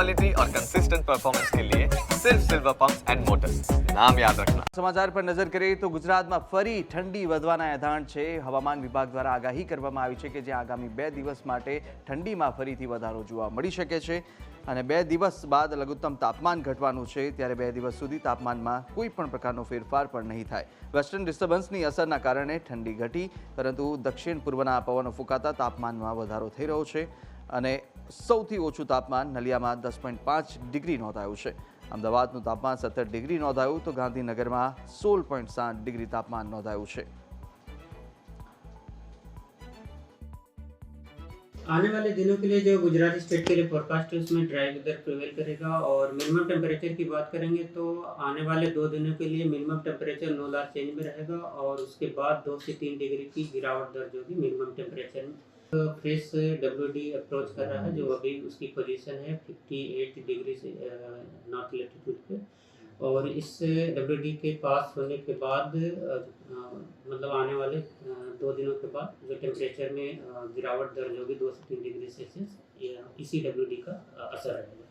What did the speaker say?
Quality और consistent performance के लिए सिर्फ सिल्वर पंप्स एंड मोटर्स, नाम याद रखना। સમાચાર પર નજર કરીએ તો ગુજરાતમાં ફરી ઠંડી વધવાના એંધાણ છે. હવામાન વિભાગ દ્વારા આગાહી કરવામાં આવી છે કે જે આગામી 2 દિવસ માટે ઠંડીમાં ફરીથી વધારો જોવા મળી શકે છે અને 2 દિવસ બાદ લઘુત્તમ તાપમાન ઘટવાનું છે. ત્યારે 2 દિવસ સુધી તાપમાનમાં કોઈ પણ પ્રકારનો ફેરફાર પણ નહીં થાય. વેસ્ટર્ન ડિસ્ટર્બન્સની અસરના કારણે ઠંડી ઘટી, પરંતુ દક્ષિણ પૂર્વના પવનો ફૂંકાતા તાપમાનમાં વધારો થઈ રહ્યો છે અને સૌથી ઓછું તાપમાન નલિયામાં 10.5 ડિગ્રી નોંધાયું છે. અમદાવાદનું તાપમાન 17 ડિગ્રી નોંધાયું તો ગાંધીનગરમાં 16.7 ડિગ્રી તાપમાન નોંધાયું છે. आने वाले दिनों के लिए जो गुजरात स्टेट के लिए फोरकास्ट है उसमें ड्राई वेदर प्रिवेल करेगा। और मिनिमम टेम्परेचर की बात करेंगे तो आने वाले 2 दिनों के लिए minimum temperature no large change में रहेगा और उसके बाद 2 से 3 डिग्री की गिरावट दर्ज होगी मिनिमम टेम्परेचर में। फ्रेश WD अप्रोच कर रहा है, जो अभी उसकी पोजीशन है 58 डिग्री से नॉर्थ लेटीट्यूड पे। और इस WD के पास होने के बाद मतलब आने वाले 2 दिनों के बाद जो टेम्परेचर में गिरावट दर्ज होगी 2 से 3 डिग्री सेल्सियस, इसी WD का असर रहेगा।